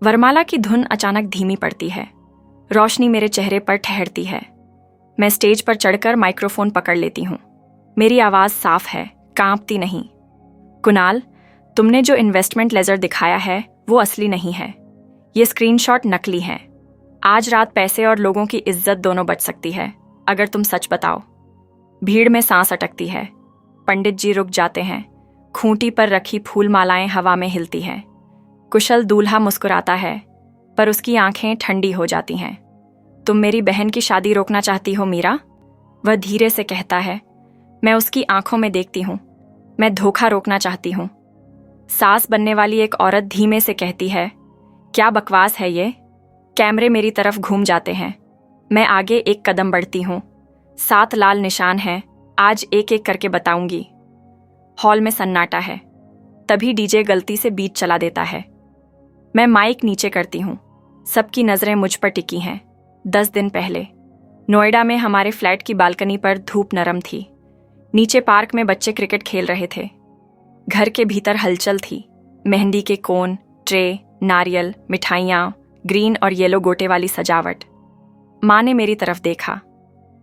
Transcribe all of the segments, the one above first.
वरमाला की धुन अचानक धीमी पड़ती है। रोशनी मेरे चेहरे पर ठहरती है। मैं स्टेज पर चढ़कर माइक्रोफोन पकड़ लेती हूँ। मेरी आवाज़ साफ है, कांपती नहीं। कुणाल, तुमने जो इन्वेस्टमेंट लेजर दिखाया है वो असली नहीं है। ये स्क्रीनशॉट नकली है। आज रात पैसे और लोगों की इज्जत दोनों बच सकती है अगर तुम सच बताओ। भीड़ में सांस अटकती है। पंडित जी रुक जाते हैं। खूंटी पर रखी फूल मालाएं हवा में हिलती हैं। कुशल दूल्हा मुस्कुराता है, पर उसकी आंखें ठंडी हो जाती हैं। तुम मेरी बहन की शादी रोकना चाहती हो मीरा? वह धीरे से कहता है। मैं उसकी आंखों में देखती हूँ। मैं धोखा रोकना चाहती हूँ। सास बनने वाली एक औरत धीमे से कहती है, क्या बकवास है ये? कैमरे मेरी तरफ घूम जाते हैं। मैं आगे एक कदम बढ़ती हूँ। 7 लाल निशान हैं, आज एक एक करके बताऊंगी। हॉल में सन्नाटा है। तभी डीजे गलती से बीट चला देता है। मैं माइक नीचे करती हूँ। सबकी नजरें मुझ पर टिकी हैं। 10 दिन पहले नोएडा में हमारे फ्लैट की बालकनी पर धूप नरम थी। नीचे पार्क में बच्चे क्रिकेट खेल रहे थे। घर के भीतर हलचल थी। मेहंदी के कोन, ट्रे, नारियल, मिठाइयाँ, ग्रीन और येलो गोटे वाली सजावट। माँ ने मेरी तरफ देखा।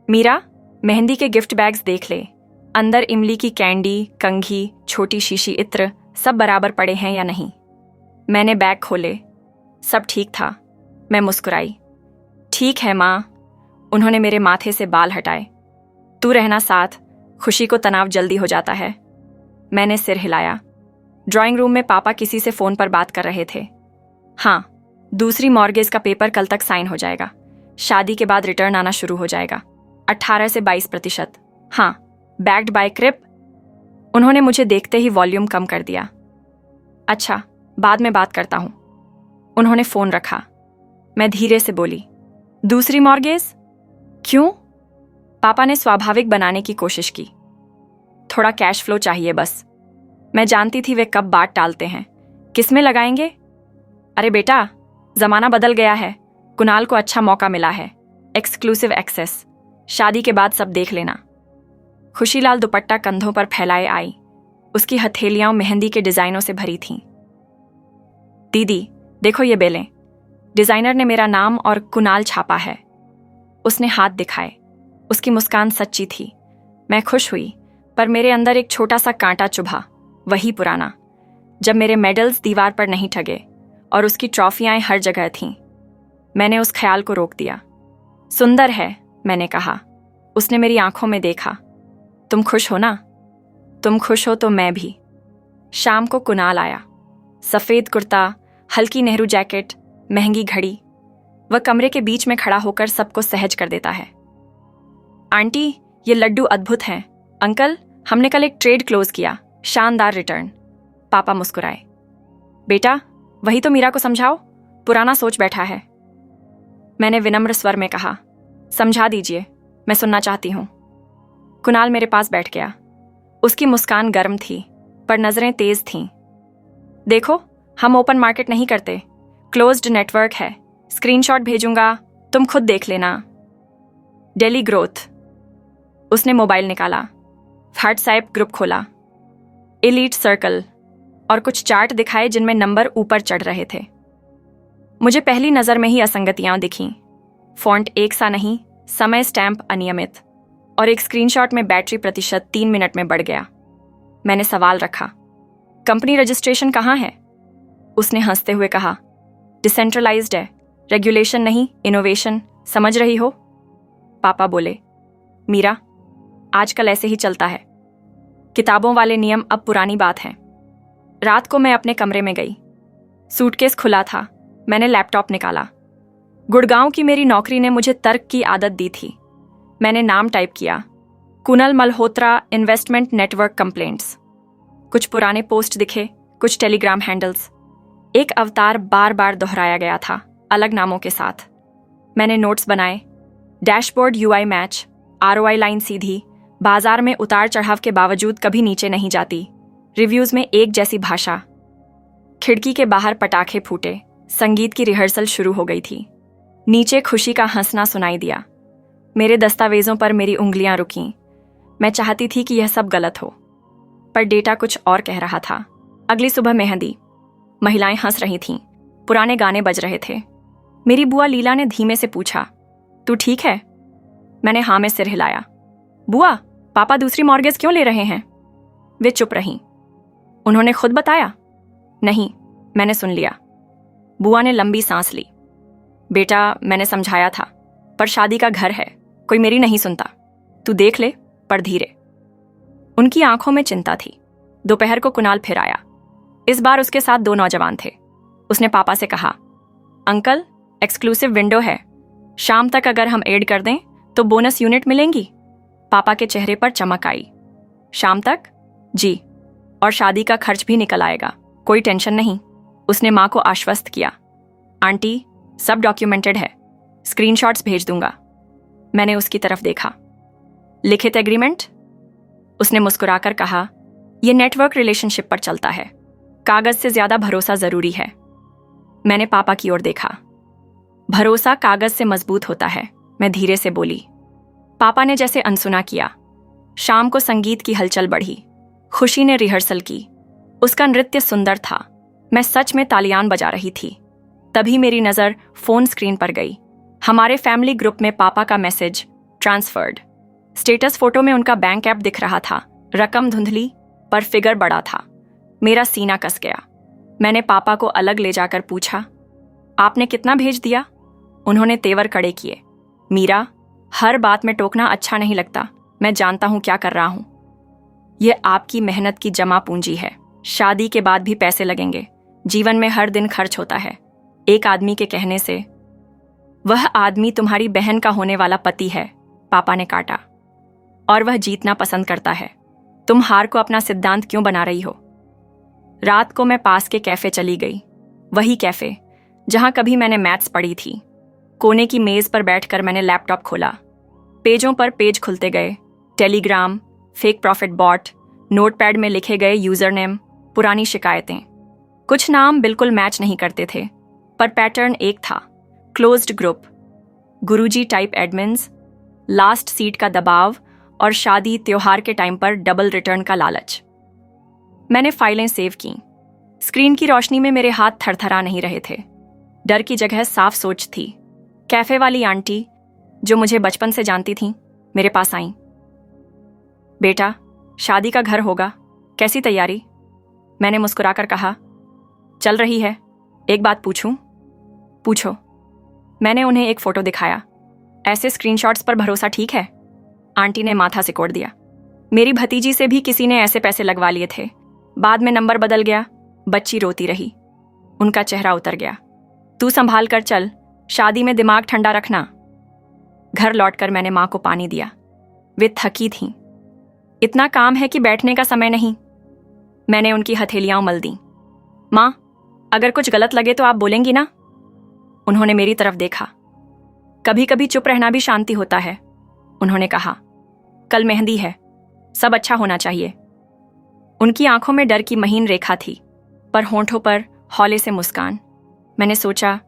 मीरा, मेहंदी के गिफ्ट बैग्स देख ले। अंदर इमली की कैंडी, कंघी, छोटी शीशी इत्र सब बराबर पड़े हैं या नहीं। मैंने बैग खोले। सब ठीक था। मैं मुस्कुराई। ठीक है माँ। उन्होंने मेरे माथे से बाल हटाए। तू रहना साथ, खुशी को तनाव जल्दी हो जाता है। मैंने सिर हिलाया। ड्राइंग रूम में पापा किसी से फोन पर बात कर रहे थे। हाँ, दूसरी मॉर्गेज का पेपर कल तक साइन हो जाएगा। शादी के बाद रिटर्न आना शुरू हो जाएगा। 18 से 22%। हाँ, बैक्ड बाय क्रिप। उन्होंने मुझे देखते ही वॉल्यूम कम कर दिया। अच्छा, बाद में बात करता हूं। उन्होंने फोन रखा। मैं धीरे से बोली, दूसरी मॉर्गेज? क्यों? पापा ने स्वाभाविक बनाने की कोशिश की। थोड़ा कैश फ्लो चाहिए बस। मैं जानती थी वे कब बात टालते हैं। किसमें लगाएंगे? अरे बेटा, जमाना बदल गया है। कुणाल को अच्छा मौका मिला है। Exclusive access. शादी के बाद सब देख लेना। खुशीलाल दुपट्टा कंधों पर फैलाए आई। उसकी हथेलियां मेहंदी के डिजाइनों से भरी थीं। दीदी, देखो ये बेलें। डिजाइनर ने मेरा नाम और कुणाल छापा है। उसने हाथ दिखाए। उसकी मुस्कान सच्ची थी। मैं खुश हुई, पर मेरे अंदर एक छोटा सा कांटा चुभा। वही पुराना, जब मेरे मेडल्स दीवार पर नहीं ठगे और उसकी ट्रॉफियां हर जगह थीं। मैंने उस ख्याल को रोक दिया। सुंदर है, मैंने कहा। उसने मेरी आंखों में देखा। तुम खुश हो ना? तुम खुश हो तो मैं भी। शाम को कुणाल आया। सफेद कुर्ता, हल्की नेहरू जैकेट, महंगी घड़ी। वह कमरे के बीच में खड़ा होकर सबको सहज कर देता है। आंटी, ये लड्डू अद्भुत हैं। अंकल, हमने कल एक ट्रेड क्लोज किया, शानदार रिटर्न। पापा मुस्कुराए। बेटा, वही तो मीरा को समझाओ, पुराना सोच बैठा है। मैंने विनम्र स्वर में कहा, समझा दीजिए, मैं सुनना चाहती हूं। कुणाल मेरे पास बैठ गया। उसकी मुस्कान गर्म थी, पर नजरें तेज थीं। देखो, हम ओपन मार्केट नहीं करते, क्लोज्ड नेटवर्क है। स्क्रीनशॉट भेजूंगा, तुम खुद देख लेना। Daily growth. उसने मोबाइल निकाला, व्हाट्सएप ग्रुप खोला, एलीट सर्कल और कुछ चार्ट दिखाए जिनमें नंबर ऊपर चढ़ रहे थे। मुझे पहली नजर में ही असंगतियां दिखीं। फॉन्ट एक सा नहीं, समय स्टैंप अनियमित, और एक स्क्रीनशॉट में बैटरी प्रतिशत 3 मिनट में बढ़ गया। मैंने सवाल रखा, कंपनी रजिस्ट्रेशन कहाँ है? उसने हंसते हुए कहा, डिसेंट्रलाइज्ड है, रेगुलेशन नहीं, इनोवेशन, समझ रही हो? पापा बोले, मीरा, आजकल ऐसे ही चलता है। किताबों वाले नियम अब पुरानी बात हैं। रात को मैं अपने कमरे में गई। सूटकेस खुला था। मैंने लैपटॉप निकाला। गुड़गांव की मेरी नौकरी ने मुझे तर्क की आदत दी थी। मैंने नाम टाइप किया, Kunal Malhotra investment network complaints. कुछ पुराने पोस्ट दिखे, कुछ टेलीग्राम हैंडल्स। एक अवतार बार बार दोहराया गया था, अलग नामों के साथ। मैंने नोट्स बनाए। Dashboard UI match, ROI line सीधी, बाजार में उतार चढ़ाव के बावजूद कभी नीचे नहीं जाती, रिव्यूज में एक जैसी भाषा। खिड़की के बाहर पटाखे फूटे, संगीत की रिहर्सल शुरू हो गई थी। नीचे खुशी का हंसना सुनाई दिया। मेरे दस्तावेजों पर मेरी उंगलियां रुकीं। मैं चाहती थी कि यह सब गलत हो, पर डेटा कुछ और कह रहा था। अगली सुबह मेहंदी। महिलाएं हंस रही थीं। पुराने गाने बज रहे थे। मेरी बुआ लीला ने धीमे से पूछा, तू ठीक है? मैंने हाँ में सिर हिलाया। बुआ, पापा दूसरी मॉर्गेज क्यों ले रहे हैं? वे चुप रहीं। उन्होंने खुद बताया? नहीं, मैंने सुन लिया। बुआ ने लंबी सांस ली। बेटा, मैंने समझाया था, पर शादी का घर है, कोई मेरी नहीं सुनता। तू देख ले, पर धीरे। उनकी आंखों में चिंता थी। दोपहर को कुणाल फिर आया। इस बार उसके साथ 2 नौजवान थे। उसने पापा से कहा, अंकल, एक्सक्लूसिव विंडो है, शाम तक अगर हम ऐड कर दें तो बोनस यूनिट मिलेंगी। पापा के चेहरे पर चमक आई। शाम तक? जी, और शादी का खर्च भी निकल आएगा, कोई टेंशन नहीं। उसने माँ को आश्वस्त किया। आंटी, सब डॉक्यूमेंटेड है, स्क्रीनशॉट्स भेज दूंगा। मैंने उसकी तरफ देखा। लिखित एग्रीमेंट? उसने मुस्कुराकर कहा, यह नेटवर्क रिलेशनशिप पर चलता है, कागज से ज्यादा भरोसा जरूरी है। मैंने पापा की ओर देखा। भरोसा कागज से मजबूत होता है, मैं धीरे से बोली। पापा ने जैसे अनसुना किया। शाम को संगीत की हलचल बढ़ी। खुशी ने रिहर्सल की। उसका नृत्य सुंदर था। मैं सच में तालियान बजा रही थी। तभी मेरी नज़र फोन स्क्रीन पर गई। हमारे फैमिली ग्रुप में पापा का मैसेज, ट्रांसफर्ड। स्टेटस फोटो में उनका बैंक ऐप दिख रहा था। रकम धुंधली, पर फिगर बड़ा था। मेरा सीना कस गया। मैंने पापा को अलग ले जाकर पूछा, आपने कितना भेज दिया? उन्होंने तेवर कड़े किए। मीरा, हर बात में टोकना अच्छा नहीं लगता। मैं जानता हूं क्या कर रहा हूं। यह आपकी मेहनत की जमा पूंजी है। शादी के बाद भी पैसे लगेंगे। जीवन में हर दिन खर्च होता है। एक आदमी के कहने से। वह आदमी तुम्हारी बहन का होने वाला पति है, पापा ने काटा। और वह जीतना पसंद करता है। तुम हार को अपना सिद्धांत क्यों बना रही हो? रात को मैं पास के कैफे चली गई। वही कैफे जहां कभी मैंने मैथ्स पढ़ी थी। कोने की मेज पर बैठकर मैंने लैपटॉप खोला। पेजों पर पेज खुलते गए। Telegram, fake profit bot, notepad में लिखे गए यूजर नेम, पुरानी शिकायतें। कुछ नाम बिल्कुल मैच नहीं करते थे, पर पैटर्न एक था। क्लोज्ड ग्रुप, गुरुजी टाइप एडमिन्स, लास्ट सीट का दबाव और शादी त्योहार के टाइम पर डबल रिटर्न का लालच। मैंने फाइलें सेव की। स्क्रीन की रोशनी में मेरे हाथ थरथरा नहीं रहे थे। डर की जगह साफ सोच थी। कैफे वाली आंटी, जो मुझे बचपन से जानती थीं, मेरे पास आईं। बेटा, शादी का घर होगा, कैसी तैयारी? मैंने मुस्कुराकर कहा, चल रही है। एक बात पूछूं? पूछो। मैंने उन्हें एक फोटो दिखाया। ऐसे स्क्रीनशॉट्स पर भरोसा ठीक है? आंटी ने माथा सिकोड़ दिया। मेरी भतीजी से भी किसी ने ऐसे पैसे लगवा लिए थे, बाद में नंबर बदल गया। बच्ची रोती रही। उनका चेहरा उतर गया। तू संभाल कर चल, शादी में दिमाग ठंडा रखना। घर लौटकर मैंने माँ को पानी दिया। वे थकी थीं। इतना काम है कि बैठने का समय नहीं। मैंने उनकी हथेलियां मल दी। माँ, अगर कुछ गलत लगे तो आप बोलेंगी ना? उन्होंने मेरी तरफ देखा। कभी कभी चुप रहना भी शांति होता है, उन्होंने कहा। कल मेहंदी है, सब अच्छा होना चाहिए। उनकी आंखों में डर की महीन रेखा थी, पर होंठों पर हौले से मुस्कान। मैंने सोचा,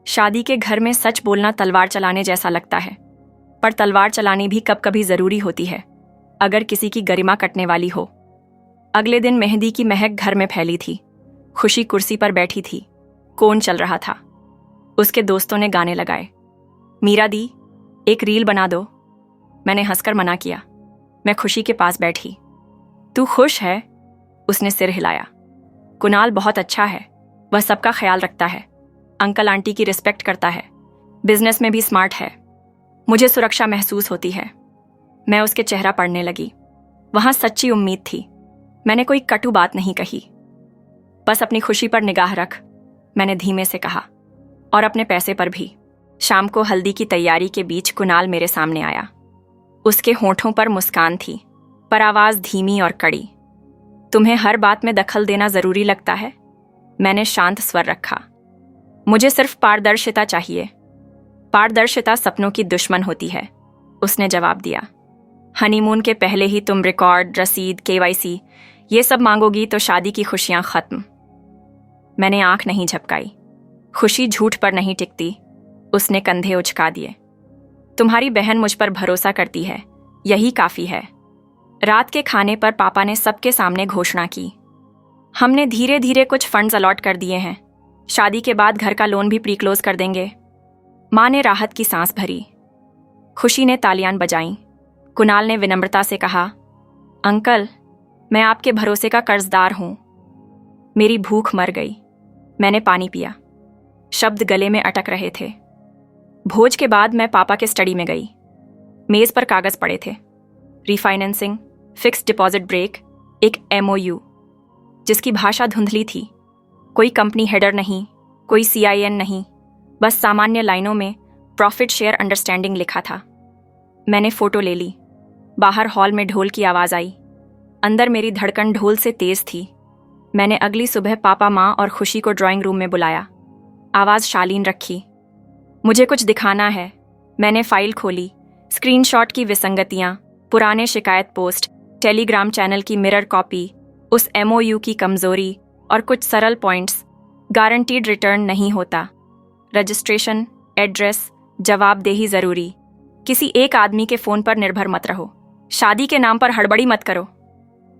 शादी के घर में सच बोलना तलवार चलाने जैसा लगता है, पर तलवार चलानी भी कब कभी जरूरी होती है, अगर किसी की गरिमा कटने वाली हो। अगले दिन मेहंदी की महक घर में फैली थी। खुशी कुर्सी पर बैठी थी। कौन चल रहा था। उसके दोस्तों ने गाने लगाए। मीरा दी, एक रील बना दो। मैंने हंसकर मना किया। मैं खुशी के पास बैठी। तू खुश है? उसने सिर हिलाया। कुणाल बहुत अच्छा है, वह सबका ख्याल रखता है, अंकल आंटी की रिस्पेक्ट करता है, बिजनेस में भी स्मार्ट है। मुझे सुरक्षा महसूस होती है। मैं उसके चेहरा पढ़ने लगी। वहां सच्ची उम्मीद थी। मैंने कोई कटु बात नहीं कही। बस अपनी खुशी पर निगाह रख, मैंने धीमे से कहा, और अपने पैसे पर भी। शाम को हल्दी की तैयारी के बीच कुणाल मेरे सामने आया। उसके होंठों पर मुस्कान थी, पर आवाज धीमी और कड़ी। तुम्हें हर बात में दखल देना जरूरी लगता है? मैंने शांत स्वर रखा। मुझे सिर्फ पारदर्शिता चाहिए। पारदर्शिता सपनों की दुश्मन होती है, उसने जवाब दिया। हनीमून के पहले ही तुम रिकॉर्ड, रसीद, केवाईसी ये सब मांगोगी तो शादी की खुशियां खत्म। मैंने आंख नहीं झपकाई। खुशी झूठ पर नहीं टिकती, उसने कंधे उचका दिए। तुम्हारी बहन मुझ पर भरोसा करती है, यही काफी है। रात के खाने पर पापा ने सबके सामने घोषणा की। हमने धीरे धीरे कुछ फंड्स अलॉट कर दिए हैं, शादी के बाद घर का लोन भी प्री क्लोज कर देंगे। माँ ने राहत की सांस भरी। खुशी ने तालियां बजाईं। कुणाल ने विनम्रता से कहा, अंकल, मैं आपके भरोसे का कर्जदार हूं। मेरी भूख मर गई। मैंने पानी पिया। शब्द गले में अटक रहे थे। भोज के बाद मैं पापा के स्टडी में गई। मेज पर कागज पड़े थे। रीफाइनेंसिंग, फिक्स्ड डिपॉजिट ब्रेक, एक MOU जिसकी भाषा धुंधली थी। कोई कंपनी हेडर नहीं, कोई CIN नहीं, बस सामान्य लाइनों में प्रॉफिट शेयर अंडरस्टैंडिंग लिखा था। मैंने फोटो ले ली। बाहर हॉल में ढोल की आवाज़ आई। अंदर मेरी धड़कन ढोल से तेज थी। मैंने अगली सुबह पापा, माँ और खुशी को ड्राइंग रूम में बुलाया। आवाज़ शालीन रखी। मुझे कुछ दिखाना है। मैंने फाइल खोली। स्क्रीनशॉट की विसंगतियाँ, पुराने शिकायत पोस्ट, टेलीग्राम चैनल की मिरर कॉपी, उस MOU की कमजोरी और कुछ सरल पॉइंट्स। गारंटीड रिटर्न नहीं होता, रजिस्ट्रेशन, एड्रेस, जवाबदेही ज़रूरी, किसी एक आदमी के फ़ोन पर निर्भर मत रहो, शादी के नाम पर हड़बड़ी मत करो।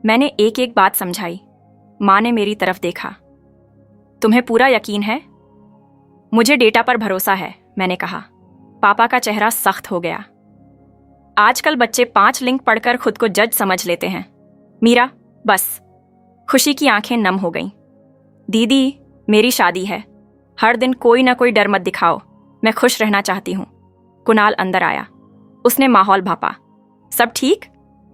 मैंने एक एक बात समझाई। माँ ने मेरी तरफ देखा। तुम्हें पूरा यकीन है? मुझे डेटा पर भरोसा है, मैंने कहा। पापा का चेहरा सख्त हो गया। आजकल बच्चे 5 लिंक पढ़कर खुद को जज समझ लेते हैं। मीरा, बस। खुशी की आंखें नम हो गईं। दीदी, मेरी शादी है। हर दिन कोई ना कोई डर मत दिखाओ। मैं खुश रहना चाहती हूँ। कुणाल अंदर आया। उसने माहौल भापा। सब ठीक?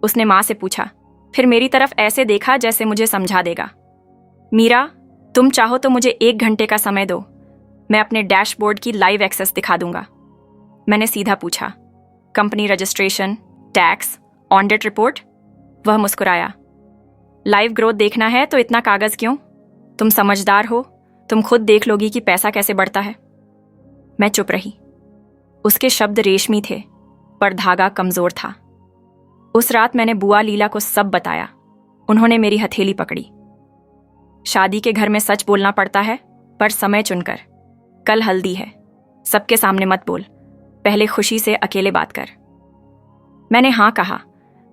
उसने माँ से पूछा, फिर मेरी तरफ ऐसे देखा जैसे मुझे समझा देगा। मीरा, तुम चाहो तो मुझे 1 घंटे का समय दो। मैं अपने डैशबोर्ड की लाइव एक्सेस दिखा दूंगा। मैंने सीधा पूछा, company registration, tax, audit report? वह मुस्कुराया। लाइव ग्रोथ देखना है तो इतना कागज क्यों? तुम समझदार हो, तुम खुद देख लोगी कि पैसा कैसे बढ़ता है। मैं चुप रही। उसके शब्द रेशमी थे, पर धागा कमजोर था। उस रात मैंने बुआ लीला को सब बताया। उन्होंने मेरी हथेली पकड़ी। शादी के घर में सच बोलना पड़ता है, पर समय चुनकर। कल हल्दी है, सबके सामने मत बोल, पहले खुशी से अकेले बात कर। मैंने हाँ कहा,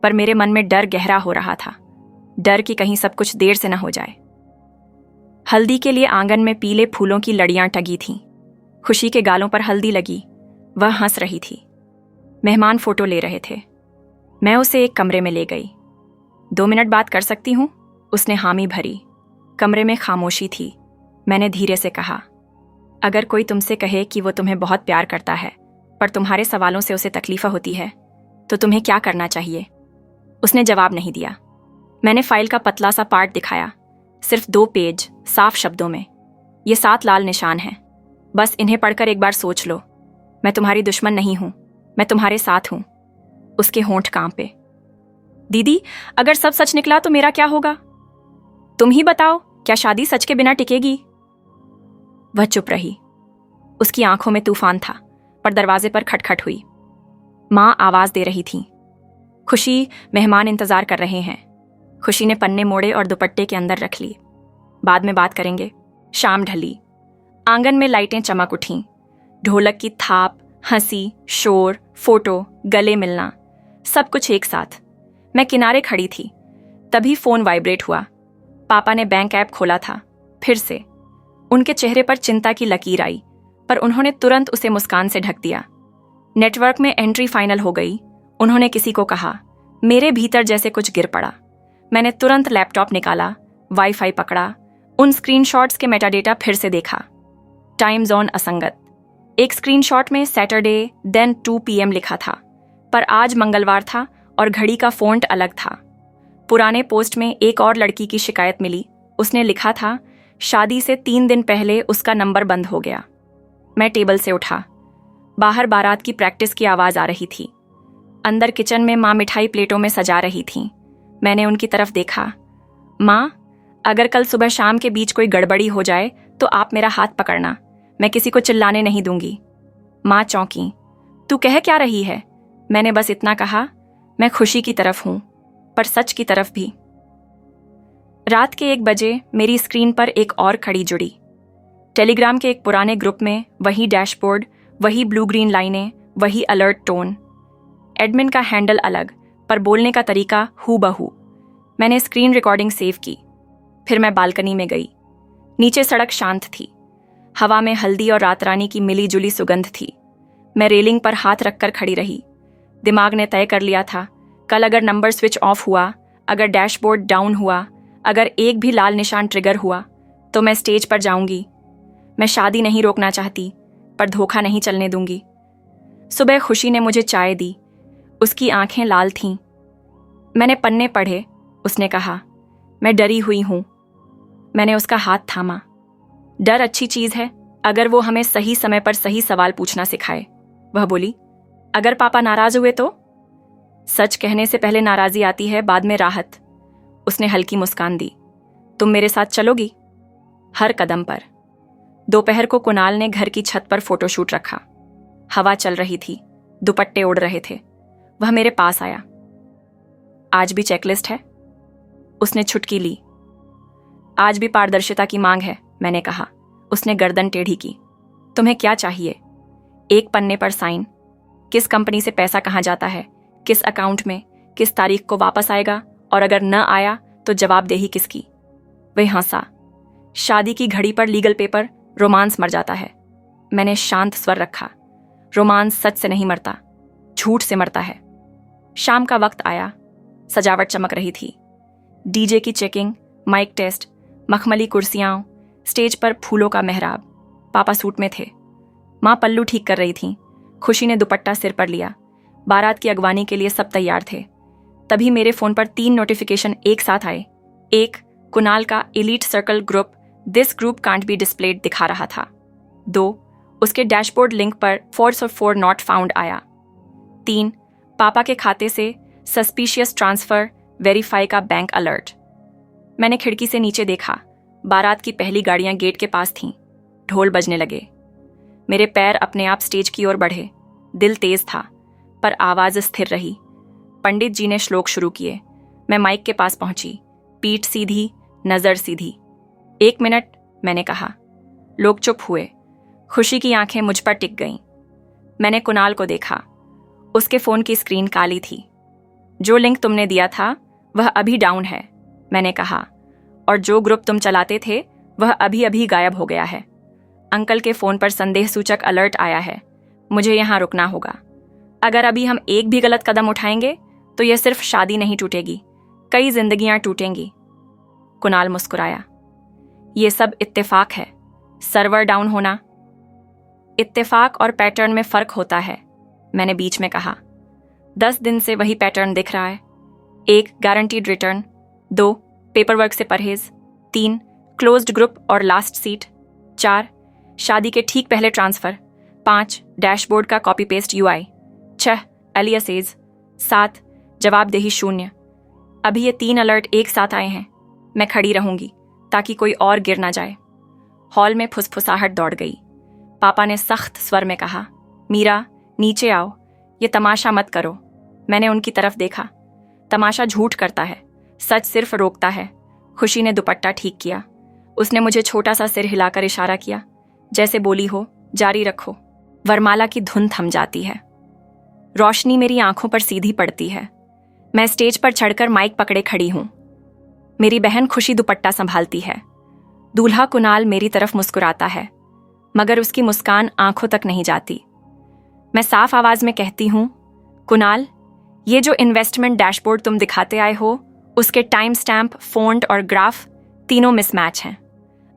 पर मेरे मन में डर गहरा हो रहा था। डर कि कहीं सब कुछ देर से न हो जाए। हल्दी के लिए आंगन में पीले फूलों की लड़ियां टंगी थीं। खुशी के गालों पर हल्दी लगी। वह हंस रही थी। मेहमान फोटो ले रहे थे। मैं उसे एक कमरे में ले गई। 2 मिनट बात कर सकती हूँ? उसने हामी भरी। कमरे में खामोशी थी। मैंने धीरे से कहा, अगर कोई तुमसे कहे कि वो तुम्हें बहुत प्यार करता है, पर तुम्हारे सवालों से उसे तकलीफ होती है, तो तुम्हें क्या करना चाहिए? उसने जवाब नहीं दिया। मैंने फाइल का पतला सा पार्ट दिखाया, सिर्फ 2 पेज, साफ शब्दों में। ये 7 लाल निशान हैं। बस इन्हें पढ़कर एक बार सोच लो। मैं तुम्हारी दुश्मन नहीं हूं, मैं तुम्हारे साथ हूं। उसके होंठ कांपे। दीदी, अगर सब सच निकला तो मेरा क्या होगा? तुम ही बताओ, क्या शादी सच के बिना टिकेगी? वह चुप रही। उसकी आंखों में तूफान था, पर दरवाजे पर खटखट हुई। माँ आवाज दे रही थी, खुशी, मेहमान इंतजार कर रहे हैं। खुशी ने पन्ने मोड़े और दुपट्टे के अंदर रख ली। बाद में बात करेंगे। शाम ढली। आंगन में लाइटें चमक उठीं। ढोलक की थाप, हंसी, शोर, फोटो, गले मिलना, सब कुछ एक साथ। मैं किनारे खड़ी थी। तभी फोन वाइब्रेट हुआ। पापा ने बैंक ऐप खोला था। फिर से उनके चेहरे पर चिंता की लकीर आई, पर उन्होंने तुरंत उसे मुस्कान से ढक दिया। नेटवर्क में एंट्री फाइनल हो गई, उन्होंने किसी को कहा। मेरे भीतर जैसे कुछ गिर पड़ा। मैंने तुरंत लैपटॉप निकाला, वाईफाई पकड़ा, उन स्क्रीनशॉट्स के मेटाडेटा फिर से देखा। टाइम जोन असंगत। एक स्क्रीनशॉट में सैटरडे देन 2 PM लिखा था, पर आज मंगलवार था और घड़ी का फ़ॉन्ट अलग था। पुराने पोस्ट में एक और लड़की की शिकायत मिली। उसने लिखा था, शादी से 3 दिन पहले उसका नंबर बंद हो गया। मैं टेबल से उठा। बाहर बारात की प्रैक्टिस की आवाज़ आ रही थी। अंदर किचन में माँ मिठाई प्लेटों में सजा रही थीं। मैंने उनकी तरफ देखा। माँ, अगर कल सुबह शाम के बीच कोई गड़बड़ी हो जाए तो आप मेरा हाथ पकड़ना, मैं किसी को चिल्लाने नहीं दूंगी। माँ चौंकी। तू कह क्या रही है? मैंने बस इतना कहा, मैं खुशी की तरफ हूं, पर सच की तरफ भी। रात के 1 बजे मेरी स्क्रीन पर एक और खड़ी जुड़ी। टेलीग्राम के एक पुराने ग्रुप में वही डैशबोर्ड, वही ब्लू ग्रीन लाइनें, वही अलर्ट टोन। एडमिन का हैंडल अलग, पर बोलने का तरीका हूबहू। मैंने स्क्रीन रिकॉर्डिंग सेव की। फिर मैं बालकनी में गई। नीचे सड़क शांत थी। हवा में हल्दी और रात रानी की मिली जुली सुगंध थी। मैं रेलिंग पर हाथ रखकर खड़ी रही। दिमाग ने तय कर लिया था, कल अगर नंबर स्विच ऑफ हुआ, अगर डैशबोर्ड डाउन हुआ, अगर एक भी लाल निशान ट्रिगर हुआ, तो मैं स्टेज पर जाऊंगी। मैं शादी नहीं रोकना चाहती, पर धोखा नहीं चलने दूंगी। सुबह खुशी ने मुझे चाय दी। उसकी आंखें लाल थीं। मैंने पन्ने पढ़े, उसने कहा। मैं डरी हुई हूं। मैंने उसका हाथ थामा। डर अच्छी चीज है, अगर वो हमें सही समय पर सही सवाल पूछना सिखाए। वह बोली, अगर पापा नाराज हुए तो? सच कहने से पहले नाराजी आती है, बाद में राहत। उसने हल्की मुस्कान दी। तुम मेरे साथ चलोगी? हर कदम पर। दोपहर को कुणाल ने घर की छत पर फोटोशूट रखा। हवा चल रही थी, दुपट्टे उड़ रहे थे। वह मेरे पास आया। आज भी चेकलिस्ट है? उसने छुटकी ली। आज भी पारदर्शिता की मांग है, मैंने कहा। उसने गर्दन टेढ़ी की। तुम्हें क्या चाहिए? एक पन्ने पर साइन। किस कंपनी से पैसा कहाँ जाता है, किस अकाउंट में, किस तारीख को वापस आएगा, और अगर न आया तो जवाबदेही किसकी? वह हंसा। शादी की घड़ी पर लीगल पेपर, रोमांस मर जाता है। मैंने शांत स्वर रखा। रोमांस सच से नहीं मरता, झूठ से मरता है। शाम का वक्त आया। सजावट चमक रही थी। डीजे की चेकिंग, माइक टेस्ट, मखमली कुर्सियां, स्टेज पर फूलों का मेहराब। पापा सूट में थे। माँ पल्लू ठीक कर रही थीं। खुशी ने दुपट्टा सिर पर लिया। बारात की अगवानी के लिए सब तैयार थे। तभी मेरे फोन पर 3 नोटिफिकेशन एक साथ आए। एक, कुणाल का elite circle group this group can't be displayed दिखा रहा था। 2, उसके डैशबोर्ड लिंक पर 404 नॉट फाउंड आया। 3, पापा के खाते से सस्पिशियस ट्रांसफर वेरीफाई का बैंक अलर्ट। मैंने खिड़की से नीचे देखा। बारात की पहली गाड़ियां गेट के पास थीं। ढोल बजने लगे। मेरे पैर अपने आप स्टेज की ओर बढ़े। दिल तेज था, पर आवाज स्थिर रही। पंडित जी ने श्लोक शुरू किए। मैं माइक के पास पहुंची। पीठ सीधी, नजर सीधी। 1 मिनट, मैंने कहा। लोग चुप हुए। खुशी की आंखें मुझ पर टिक गईं। मैंने कुणाल को देखा। उसके फोन की स्क्रीन काली थी। जो लिंक तुमने दिया था वह अभी डाउन है, मैंने कहा, और जो ग्रुप तुम चलाते थे वह अभी अभी गायब हो गया है। अंकल के फोन पर संदेह सूचक अलर्ट आया है। मुझे यहां रुकना होगा। अगर अभी हम एक भी गलत कदम उठाएंगे तो यह सिर्फ शादी नहीं टूटेगी, कई जिंदगियां टूटेंगी। कुणाल मुस्कुराया। यह सब इत्तेफाक है। सर्वर डाउन होना, इत्तेफाक और पैटर्न में फर्क होता है, मैंने बीच में कहा। 10 दिन से वही पैटर्न दिख रहा है। 1, गारंटीड रिटर्न। 2, पेपर वर्क से परहेज। 3, क्लोज्ड ग्रुप और लास्ट सीट। 4, शादी के ठीक पहले ट्रांसफर। 5, डैशबोर्ड का कॉपी पेस्ट UI। 6, एलियासेज। 7, जवाबदेही शून्य। अभी ये 3 अलर्ट एक साथ आए हैं। मैं खड़ी रहूंगी ताकि कोई और गिर ना जाए। हॉल में फुसफुसाहट दौड़ गई। पापा ने सख्त स्वर में कहा, मीरा, नीचे आओ, ये तमाशा मत करो। मैंने उनकी तरफ देखा। तमाशा झूठ करता है, सच सिर्फ रोकता है। खुशी ने दुपट्टा ठीक किया। उसने मुझे छोटा सा सिर हिलाकर इशारा किया, जैसे बोली हो, जारी रखो। वरमाला की धुन थम जाती है। रोशनी मेरी आंखों पर सीधी पड़ती है। मैं स्टेज पर चढ़कर माइक पकड़े खड़ी हूं। मेरी बहन खुशी दुपट्टा संभालती है। दूल्हा कुणाल मेरी तरफ मुस्कुराता है, मगर उसकी मुस्कान आंखों तक नहीं जाती। मैं साफ आवाज में कहती हूं, कुणाल, ये जो इन्वेस्टमेंट डैशबोर्ड तुम दिखाते आए हो, उसके टाइम स्टैम्प, फॉन्ट और ग्राफ तीनों मिसमैच हैं।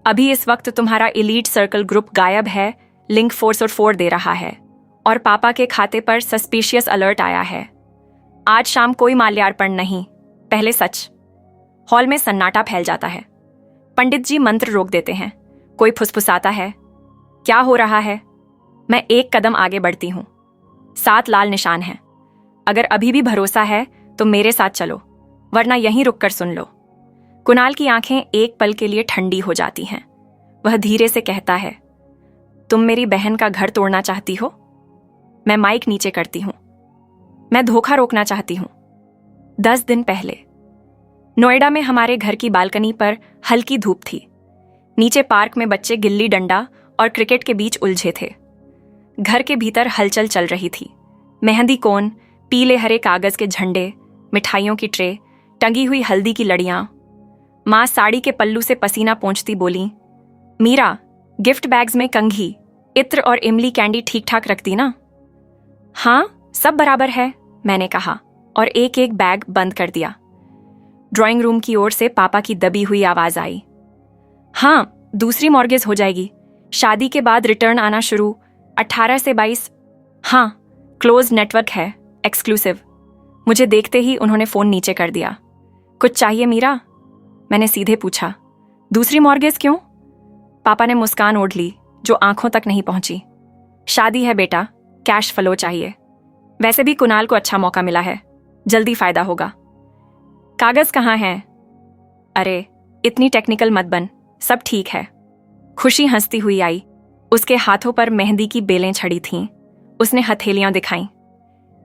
अभी इस वक्त तुम्हारा एलीट सर्कल ग्रुप गायब है, लिंक 404 दे रहा है, और पापा के खाते पर सस्पिशियस अलर्ट आया है। आज शाम कोई माल्यार्पण नहीं, पहले सच। हॉल में सन्नाटा फैल जाता है। पंडित जी मंत्र रोक देते हैं। कोई फुसफुसाता है, क्या हो रहा है? मैं एक कदम आगे बढ़ती हूं। 7 लाल निशान हैं। अगर अभी भी भरोसा है तो मेरे साथ चलो, वरना यहीं रुककर सुन लो। कुणाल की आंखें एक पल के लिए ठंडी हो जाती हैं। वह धीरे से कहता है, तुम मेरी बहन का घर तोड़ना चाहती हो? मैं माइक नीचे करती हूं। मैं धोखा रोकना चाहती हूं। 10 दिन पहले नोएडा में हमारे घर की बालकनी पर हल्की धूप थी। नीचे पार्क में बच्चे गिल्ली डंडा और क्रिकेट के बीच उलझे थे। घर के भीतर हलचल चल रही थी। मेहंदी कोन, पीले हरे कागज के झंडे, मिठाइयों की ट्रे, टंगी हुई हल्दी की लड़ियां। माँ साड़ी के पल्लू से पसीना पोंछती बोली, मीरा, गिफ्ट बैग्स में कंघी, इत्र और इमली कैंडी ठीक ठाक रख दी ना? हाँ, सब बराबर है, मैंने कहा और एक एक बैग बंद कर दिया। ड्राइंग रूम की ओर से पापा की दबी हुई आवाज आई। हाँ, दूसरी मॉर्गेज हो जाएगी। शादी के बाद रिटर्न आना शुरू, 18 से 22। हाँ, क्लोज नेटवर्क है, एक्सक्लूसिव। मुझे देखते ही उन्होंने फोन नीचे कर दिया। कुछ चाहिए मीरा? मैंने सीधे पूछा। दूसरी मॉर्गेज क्यों? पापा ने मुस्कान ओढ़ ली जो आंखों तक नहीं पहुंची। शादी है बेटा, कैश फ्लो चाहिए। वैसे भी कुणाल को अच्छा मौका मिला है, जल्दी फायदा होगा। कागज कहाँ हैं? अरे इतनी टेक्निकल मत बन, सब ठीक है। खुशी हंसती हुई आई। उसके हाथों पर मेहंदी की बेलें छड़ी थीं। उसने हथेलियां दिखाईं।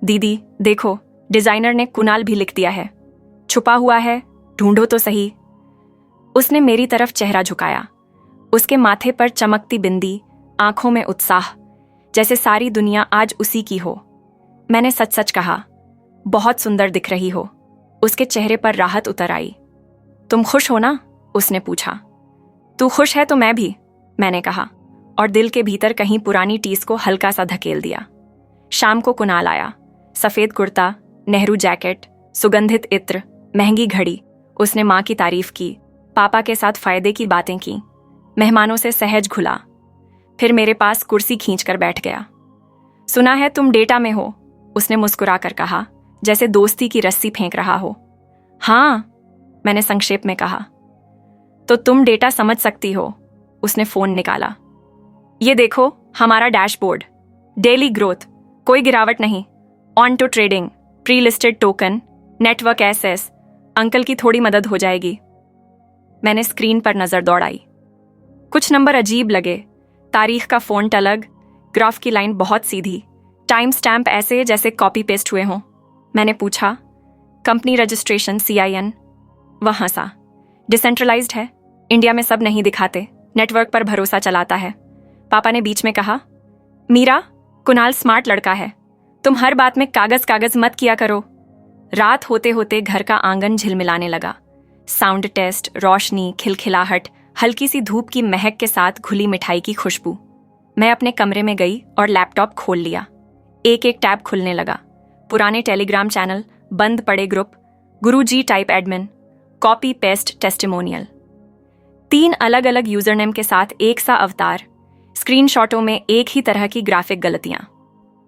दीदी देखो, डिजाइनर ने कुणाल भी लिख दिया है। छुपा हुआ है, ढूंढो तो सही। उसने मेरी तरफ चेहरा झुकाया। उसके माथे पर चमकती बिंदी, आंखों में उत्साह, जैसे सारी दुनिया आज उसी की हो। मैंने सच सच कहा, बहुत सुंदर दिख रही हो। उसके चेहरे पर राहत उतर आई। तुम खुश हो ना? उसने पूछा। तू खुश है तो मैं भी, मैंने कहा और दिल के भीतर कहीं पुरानी टीस को हल्का सा धकेल दिया। शाम को कुणाल आया। सफेद कुर्ता, नेहरू जैकेट, सुगंधित इत्र, महंगी घड़ी। उसने माँ की तारीफ की, पापा के साथ फायदे की बातें की, मेहमानों से सहज घुला। फिर मेरे पास कुर्सी खींचकर बैठ गया। सुना है तुम डेटा में हो, उसने मुस्कुरा कर कहा, जैसे दोस्ती की रस्सी फेंक रहा हो। हाँ, मैंने संक्षेप में कहा। तो तुम डेटा समझ सकती हो, उसने फोन निकाला। ये देखो हमारा डैशबोर्ड, डेली ग्रोथ, कोई गिरावट नहीं। On to trading, pre listed token, network access, uncle की थोड़ी मदद हो जाएगी। मैंने स्क्रीन पर नजर दौड़ाई। कुछ नंबर अजीब लगे, तारीख का फॉन्ट अलग, ग्राफ की लाइन बहुत सीधी, टाइम स्टैम्प ऐसे जैसे कॉपी पेस्ट हुए हों। मैंने पूछा, कंपनी रजिस्ट्रेशन CIN? वह हंसा। डिसेंट्रलाइज्ड है, इंडिया में सब नहीं दिखाते, नेटवर्क पर भरोसा चलाता है। पापा ने बीच में कहा, मीरा, कुणाल स्मार्ट लड़का है, तुम हर बात में कागज कागज मत किया करो। रात होते होते घर का आंगन झिलमिलाने लगा। साउंड टेस्ट, रोशनी, खिलखिलाहट, हल्की सी धूप की महक के साथ घुली मिठाई की खुशबू। मैं अपने कमरे में गई और लैपटॉप खोल लिया। एक एक टैब खुलने लगा। पुराने टेलीग्राम चैनल, बंद पड़े ग्रुप, गुरुजी type admin, copy paste testimonial. 3 अलग अलग यूजरनेम के साथ एक सा अवतार, स्क्रीनशॉटों में एक ही तरह की ग्राफिक गलतियां।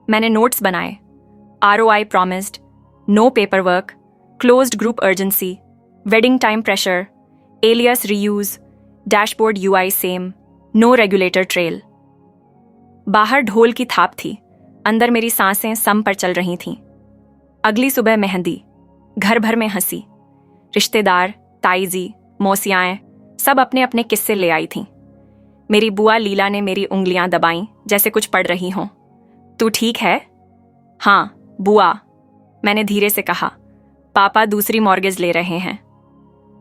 मैंने नोट्स बनाए। ROI promised, no paper work, closed group urgency, wedding time pressure, alias reuse, dashboard UI same, no regulator trail. बाहर ढोल की थाप थी, अंदर मेरी सांसें सम पर चल रही थीं। अगली सुबह मेहंदी, घर भर में हंसी। रिश्तेदार, ताईजी, मौसियाएं सब अपने अपने किस्से ले आई थीं। मेरी बुआ लीला ने मेरी उंगलियां दबाईं जैसे कुछ पढ़ रही हों। तू ठीक है? हाँ बुआ, मैंने धीरे से कहा। पापा दूसरी मॉर्गेज ले रहे हैं।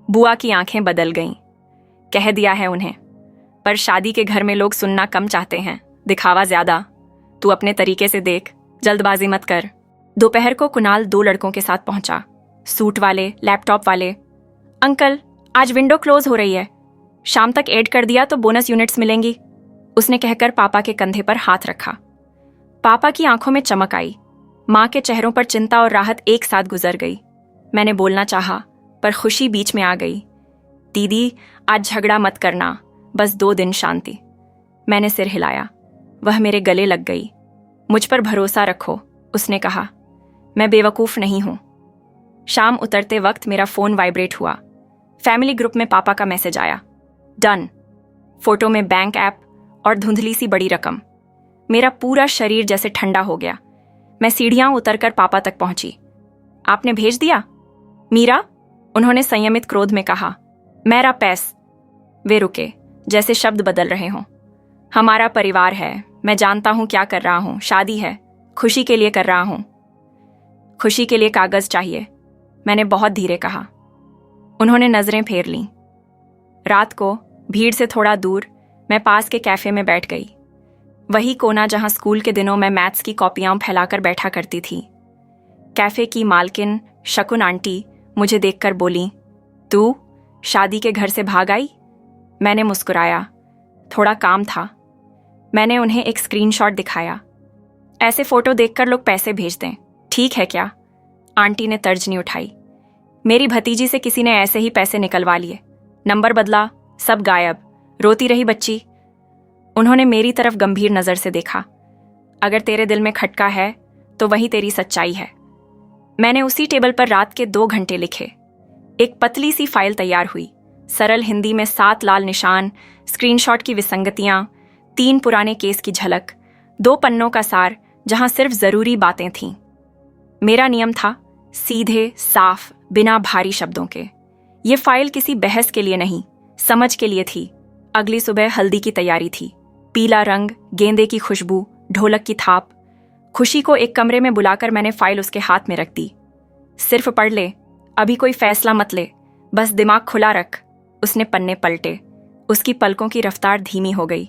बुआ की आंखें बदल गईं। कह दिया है उन्हें, पर शादी के घर में लोग सुनना कम चाहते हैं, दिखावा ज्यादा। तू अपने तरीके से देख, जल्दबाजी मत कर। दोपहर को कुणाल 2 लड़कों के साथ पहुंचा, सूट वाले, लैपटॉप वाले। अंकल, आज विंडो क्लोज हो रही है, शाम तक ऐड कर दिया तो बोनस यूनिट्स मिलेंगी, उसने कहकर पापा के कंधे पर हाथ रखा। पापा की आंखों में चमक आई। माँ के चेहरों पर चिंता और राहत एक साथ गुजर गई। मैंने बोलना चाहा, पर खुशी बीच में आ गई। दीदी, आज झगड़ा मत करना, बस 2 दिन शांति। मैंने सिर हिलाया। वह मेरे गले लग गई। मुझ पर भरोसा रखो, उसने कहा। मैं बेवकूफ़ नहीं हूं। शाम उतरते वक्त मेरा फ़ोन वाइब्रेट हुआ। फैमिली ग्रुप में पापा का मैसेज आया, डन। फोटो में बैंक ऐप और धुंधली सी बड़ी रकम। मेरा पूरा शरीर जैसे ठंडा हो गया। मैं सीढ़ियां उतरकर पापा तक पहुंची। आपने भेज दिया? मीरा, उन्होंने संयमित क्रोध में कहा। मेरा पैस। वे रुके, जैसे शब्द बदल रहे हों। हमारा परिवार है, मैं जानता हूं क्या कर रहा हूं, शादी है, खुशी के लिए कर रहा हूं। खुशी के लिए कागज चाहिए, मैंने बहुत धीरे कहा। उन्होंने नजरें फेर लीं। रात को भीड़ से थोड़ा दूर मैं पास के कैफे में बैठ गई। वही कोना जहां स्कूल के दिनों मैं मैथ्स की कॉपियां फैलाकर बैठा करती थी। कैफे की मालकिन शकुन आंटी मुझे देखकर बोली, तू शादी के घर से भाग आई? मैंने मुस्कुराया। थोड़ा काम था। मैंने उन्हें एक स्क्रीनशॉट दिखाया। ऐसे फोटो देखकर लोग पैसे भेज दें, ठीक है क्या? आंटी ने तर्जनी उठाई। मेरी भतीजी से किसी ने ऐसे ही पैसे निकलवा लिए, नंबर बदला, सब गायब, रोती रही बच्ची। उन्होंने मेरी तरफ गंभीर नजर से देखा। अगर तेरे दिल में खटका है तो वही तेरी सच्चाई है। मैंने उसी टेबल पर रात के 2 घंटे लिखे। एक पतली सी फाइल तैयार हुई, सरल हिंदी में 7 लाल निशान, स्क्रीनशॉट की विसंगतियां, 3 पुराने केस की झलक, 2 पन्नों का सार जहां सिर्फ जरूरी बातें थीं। मेरा नियम था सीधे, साफ, बिना भारी शब्दों के। ये फाइल किसी बहस के लिए नहीं, समझ के लिए थी। अगली सुबह हल्दी की तैयारी थी। पीला रंग, गेंदे की खुशबू, ढोलक की थाप। खुशी को एक कमरे में बुलाकर मैंने फाइल उसके हाथ में रख दी। सिर्फ पढ़ ले, अभी कोई फैसला मत ले, बस दिमाग खुला रख। उसने पन्ने पलटे। उसकी पलकों की रफ्तार धीमी हो गई।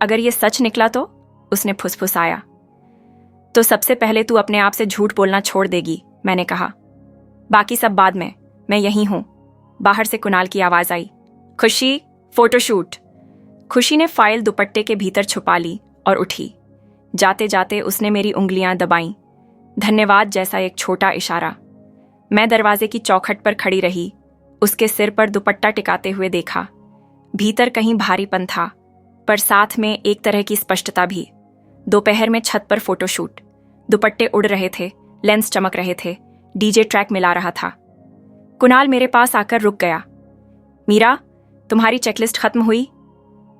अगर ये सच निकला तो? उसने फुसफुसाया। तो सबसे पहले तू अपने आप से झूठ बोलना छोड़ देगी, मैंने कहा। बाकी सब बाद में, मैं यहीं हूं। बाहर से कुणाल की आवाज आई, खुशी, फोटोशूट। खुशी ने फाइल दुपट्टे के भीतर छुपा ली और उठी। जाते जाते उसने मेरी उंगलियां दबाईं, धन्यवाद जैसा एक छोटा इशारा। मैं दरवाजे की चौखट पर खड़ी रही, उसके सिर पर दुपट्टा टिकाते हुए देखा। भीतर कहीं भारीपन था, पर साथ में एक तरह की स्पष्टता भी। दोपहर में छत पर फोटोशूट, दुपट्टे उड़ रहे थे, लेंस चमक रहे थे, डीजे ट्रैक मिला रहा था। कुणाल मेरे पास आकर रुक गया। मीरा, तुम्हारी चेकलिस्ट खत्म हुई?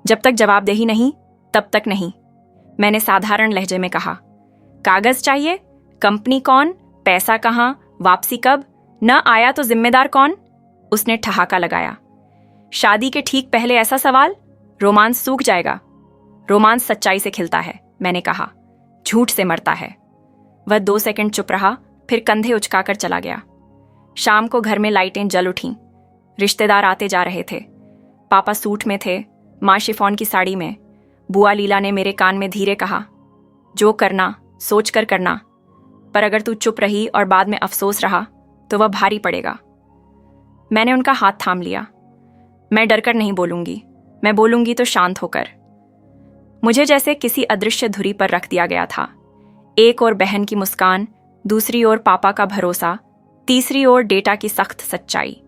जब तक जवाबदेही नहीं तब तक नहीं, मैंने साधारण लहजे में कहा। कागज चाहिए? कंपनी कौन? पैसा कहाँ? वापसी कब? न आया तो जिम्मेदार कौन? उसने ठहाका लगाया। शादी के ठीक पहले ऐसा सवाल? रोमांस सूख जाएगा। रोमांस सच्चाई से खिलता है, मैंने कहा, झूठ से मरता है। वह 2 सेकंड चुप रहा, फिर कंधे उचकाकर चला गया। शाम को घर में लाइटें जल उठीं। रिश्तेदार आते जा रहे थे। पापा सूट में थे, माँ शिफॉन की साड़ी में। बुआ लीला ने मेरे कान में धीरे कहा, जो करना सोच कर करना, पर अगर तू चुप रही और बाद में अफसोस रहा तो वह भारी पड़ेगा। मैंने उनका हाथ थाम लिया। मैं डरकर नहीं बोलूंगी, मैं बोलूंगी तो शांत होकर। मुझे जैसे किसी अदृश्य धुरी पर रख दिया गया था। एक ओर बहन की मुस्कान, दूसरी ओर पापा का भरोसा, तीसरी ओर डेटा की सख्त सच्चाई।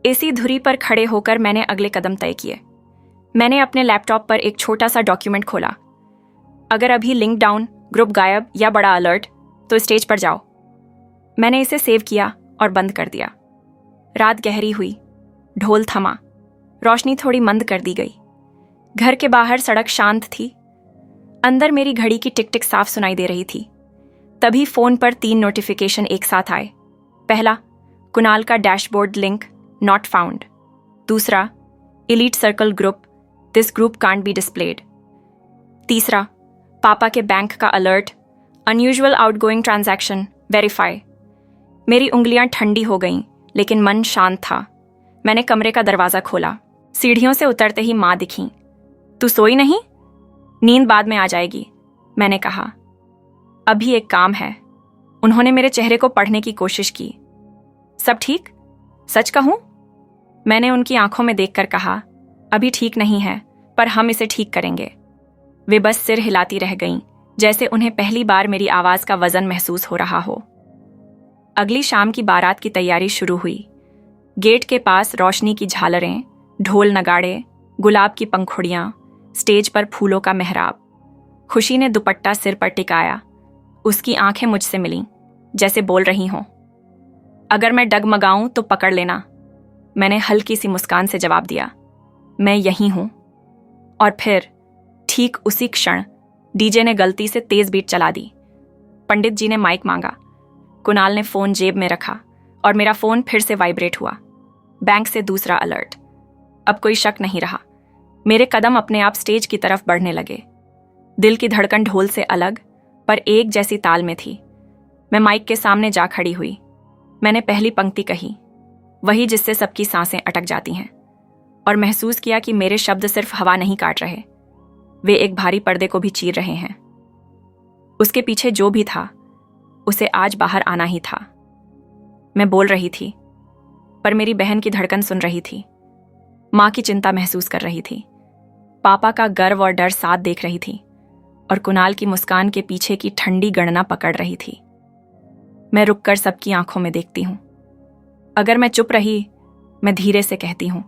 इसी धुरी पर खड़े होकर मैंने अगले कदम तय किए। मैंने अपने लैपटॉप पर एक छोटा सा डॉक्यूमेंट खोला। अगर अभी लिंक डाउन, ग्रुप गायब या बड़ा अलर्ट, तो स्टेज पर जाओ। मैंने इसे सेव किया और बंद कर दिया। रात गहरी हुई, ढोल थमा, रोशनी थोड़ी मंद कर दी गई। घर के बाहर सड़क शांत थी। अंदर मेरी घड़ी की टिक टिक साफ सुनाई दे रही थी। तभी फोन पर 3 नोटिफिकेशन एक साथ आए। पहला, कुणाल का डैशबोर्ड लिंक नॉट फाउंड। दूसरा, elite circle group, this group can't be displayed. तीसरा, पापा के बैंक का alert, unusual outgoing transaction, verify. मेरी उंगलियां ठंडी हो गईं, लेकिन मन शांत था। मैंने कमरे का दरवाजा खोला। सीढ़ियों से उतरते ही माँ दिखीं। तू सोई नहीं? नींद बाद में आ जाएगी, मैंने कहा। अभी एक काम है। उन्होंने मेरे चेहरे को पढ़ने की कोशिश की। सब ठीक? सच कहूं? मैंने उनकी आंखों में देखकर कहा, अभी ठीक नहीं है, पर हम इसे ठीक करेंगे। वे बस सिर हिलाती रह गईं, जैसे उन्हें पहली बार मेरी आवाज का वजन महसूस हो रहा हो। अगली शाम की बारात की तैयारी शुरू हुई। गेट के पास रोशनी की झालरें, ढोल नगाड़े, गुलाब की पंखुड़ियां, स्टेज पर फूलों का मेहराब। खुशी ने दुपट्टा सिर पर टिकाया। उसकी आंखें मुझसे मिलीं, जैसे बोल रही हों, अगर मैं डगमगाऊं तो पकड़ लेना। मैंने हल्की सी मुस्कान से जवाब दिया, मैं यहीं हूं। और फिर ठीक उसी क्षण डीजे ने गलती से तेज बीट चला दी। पंडित जी ने माइक मांगा। कुणाल ने फोन जेब में रखा और मेरा फोन फिर से वाइब्रेट हुआ। बैंक से दूसरा अलर्ट। अब कोई शक नहीं रहा। मेरे कदम अपने आप स्टेज की तरफ बढ़ने लगे। दिल की धड़कन ढोल से अलग पर एक जैसी ताल में थी। मैं माइक के सामने जा खड़ी हुई। मैंने पहली पंक्ति कही, वही जिससे सबकी सांसें अटक जाती हैं, और महसूस किया कि मेरे शब्द सिर्फ हवा नहीं काट रहे, वे एक भारी पर्दे को भी चीर रहे हैं। उसके पीछे जो भी था, उसे आज बाहर आना ही था। मैं बोल रही थी, पर मेरी बहन की धड़कन सुन रही थी, माँ की चिंता महसूस कर रही थी, पापा का गर्व और डर साथ देख रही थी और कुणाल की मुस्कान के पीछे की ठंडी गणना पकड़ रही थी। मैं रुककर सबकी आंखों में देखती हूं। अगर मैं चुप रही, मैं धीरे से कहती हूं,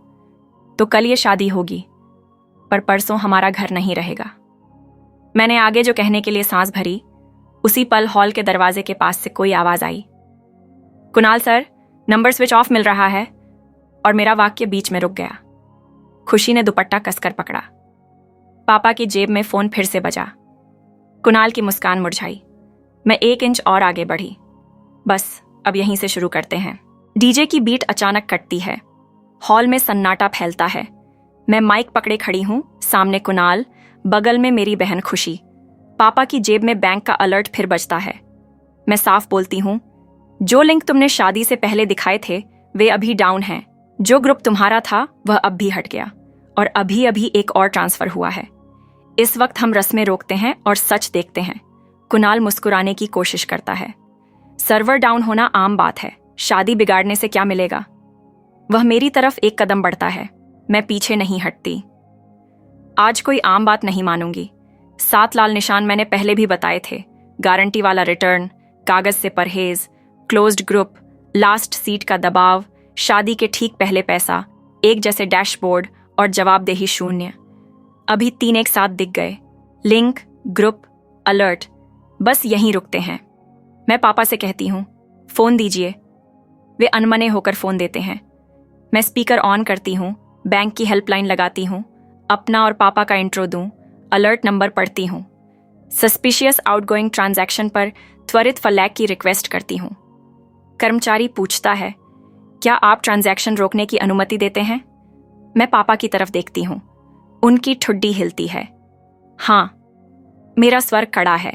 तो कल ये शादी होगी, पर परसों हमारा घर नहीं रहेगा। मैंने आगे जो कहने के लिए सांस भरी, उसी पल हॉल के दरवाजे के पास से कोई आवाज आई, Kunal sir, number switch off मिल रहा है। और मेरा वाक्य बीच में रुक गया। खुशी ने दुपट्टा कसकर पकड़ा। पापा की जेब में फोन फिर से बजा। कुणाल की मुस्कान मुरझाई। मैं 1 इंच और आगे बढ़ी। बस अब यहीं से शुरू करते हैं। डीजे की बीट अचानक कटती है। हॉल में सन्नाटा फैलता है। मैं माइक पकड़े खड़ी हूं, सामने कुणाल, बगल में मेरी बहन खुशी। पापा की जेब में बैंक का अलर्ट फिर बजता है। मैं साफ बोलती हूं, जो लिंक तुमने शादी से पहले दिखाए थे वे अभी डाउन हैं। जो ग्रुप तुम्हारा था वह अब भी हट गया और अभी अभी एक और ट्रांसफर हुआ है। इस वक्त हम रस्में रोकते हैं और सच देखते हैं। कुणाल मुस्कुराने की कोशिश करता है। सर्वर डाउन होना आम बात है, शादी बिगाड़ने से क्या मिलेगा। वह मेरी तरफ एक कदम बढ़ता है। मैं पीछे नहीं हटती। आज कोई आम बात नहीं मानूंगी। 7 लाल निशान मैंने पहले भी बताए थे। गारंटी वाला रिटर्न, कागज से परहेज, क्लोज्ड ग्रुप, लास्ट सीट का दबाव, शादी के ठीक पहले पैसा, एक जैसे डैशबोर्ड और जवाबदेही शून्य। अभी 3 एक साथ दिख गए। लिंक, ग्रुप, अलर्ट, बस यहीं रुकते हैं। मैं पापा से कहती हूँ, फोन दीजिए। वे अनमने होकर फोन देते हैं। मैं स्पीकर ऑन करती हूँ, बैंक की हेल्पलाइन लगाती हूँ, अपना और पापा का इंट्रो दूं, अलर्ट नंबर पढ़ती हूँ। सस्पिशियस आउटगोइंग ट्रांजैक्शन पर त्वरित फ्लैग की रिक्वेस्ट करती हूँ। कर्मचारी पूछता है, क्या आप ट्रांजैक्शन रोकने की अनुमति देते हैं? मैं पापा की तरफ देखती हूँ। उनकी ठुड्डी हिलती है। हाँ। मेरा स्वर कड़ा है।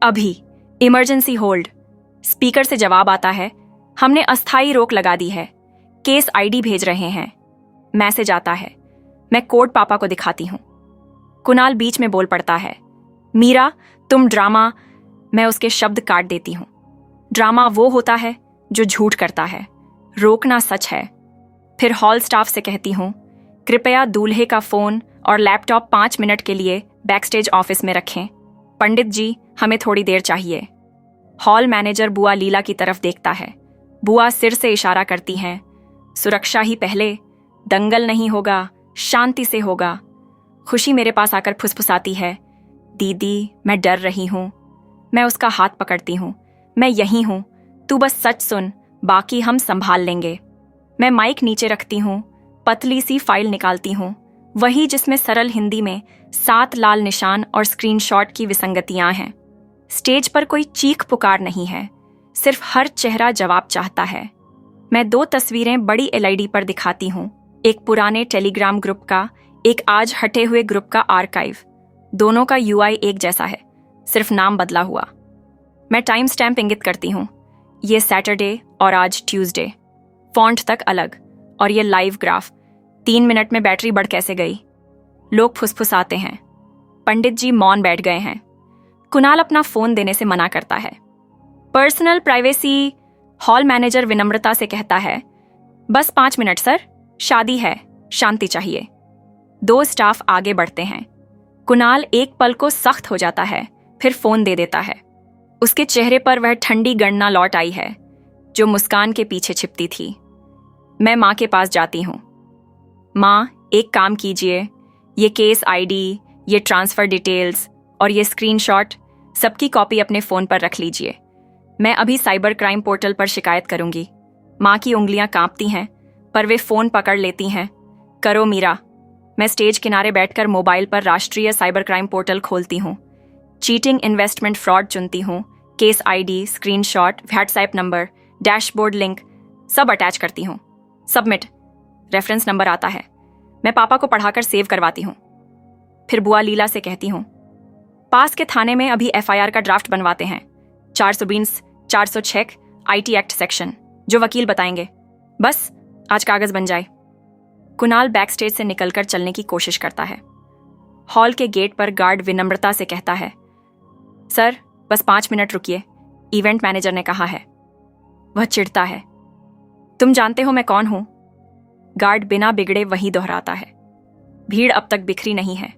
अभी इमरजेंसी होल्ड। स्पीकर से जवाब आता है, हमने अस्थायी रोक लगा दी है, केस आईडी भेज रहे हैं। मैसेज आता है। मैं कोड पापा को दिखाती हूँ। कुणाल बीच में बोल पड़ता है, मीरा तुम ड्रामा। मैं उसके शब्द काट देती हूँ। ड्रामा वो होता है जो झूठ करता है, रोकना सच है। फिर हॉल स्टाफ से कहती हूँ, कृपया दूल्हे का फोन और लैपटॉप 5 मिनट के लिए बैकस्टेज ऑफिस में रखें। पंडित जी, हमें थोड़ी देर चाहिए। हॉल मैनेजर बुआ लीला की तरफ देखता है। बुआ सिर से इशारा करती हैं, सुरक्षा ही पहले, दंगल नहीं होगा, शांति से होगा। खुशी मेरे पास आकर फुसफुसाती है, दीदी मैं डर रही हूँ। मैं उसका हाथ पकड़ती हूँ। मैं यहीं हूँ, तू बस सच सुन, बाकी हम संभाल लेंगे। मैं माइक नीचे रखती हूँ, पतली सी फाइल निकालती हूँ, वही जिसमें सरल हिंदी में 7 लाल निशान और स्क्रीनशॉट की विसंगतियां हैं। स्टेज पर कोई चीख पुकार नहीं है, सिर्फ हर चेहरा जवाब चाहता है। मैं 2 तस्वीरें बड़ी एलईडी पर दिखाती हूँ, एक पुराने टेलीग्राम ग्रुप का, एक आज हटे हुए ग्रुप का आर्काइव। दोनों का यूआई एक जैसा है, सिर्फ नाम बदला हुआ। मैं टाइम स्टैम्प इंगित करती हूँ, ये सैटरडे और आज ट्यूसडे, फॉन्ट तक अलग। और ये लाइव ग्राफ, 3 मिनट में बैटरी बढ़ कैसे गई। लोग फुसफुसाते हैं। पंडित जी मौन बैठ गए हैं। कुणाल अपना फोन देने से मना करता है। Personal privacy. हॉल मैनेजर विनम्रता से कहता है, बस 5 मिनट सर, शादी है, शांति चाहिए। 2 स्टाफ आगे बढ़ते हैं। कुणाल एक पल को सख्त हो जाता है, फिर फोन दे देता है। उसके चेहरे पर वह ठंडी गणना लौट आई है जो मुस्कान के पीछे छिपती थी। मैं माँ के पास जाती हूँ। माँ, एक काम कीजिए, ये केस आईडी, ये ट्रांसफर डिटेल्स और ये स्क्रीनशॉट, सबकी कॉपी अपने फ़ोन पर रख लीजिए। मैं अभी साइबर क्राइम पोर्टल पर शिकायत करूंगी। माँ की उंगलियां कांपती हैं, पर वे फ़ोन पकड़ लेती हैं। करो मीरा। मैं स्टेज किनारे बैठकर मोबाइल पर राष्ट्रीय साइबर क्राइम पोर्टल खोलती हूँ। चीटिंग इन्वेस्टमेंट फ्रॉड चुनती हूँ। Case ID, screenshot, WhatsApp number, dashboard link सब अटैच करती हूँ। सबमिट। रेफरेंस नंबर आता है। मैं पापा को पढ़ाकर सेव करवाती हूँ। फिर बुआ लीला से कहती हूँ, पास के थाने में अभी एफआईआर का ड्राफ्ट बनवाते हैं। 420, 406 आईटी एक्ट सेक्शन, जो वकील बताएंगे। बस आज कागज बन जाए। कुणाल बैकस्टेज से निकलकर चलने की कोशिश करता है। हॉल के गेट पर गार्ड विनम्रता से कहता है, सर बस 5 मिनट रुकिए, इवेंट मैनेजर ने कहा है। वह चिढ़ता है, तुम जानते हो मैं कौन हूं? गार्ड बिना बिगड़े वही दोहराता है। भीड़ अब तक बिखरी नहीं है।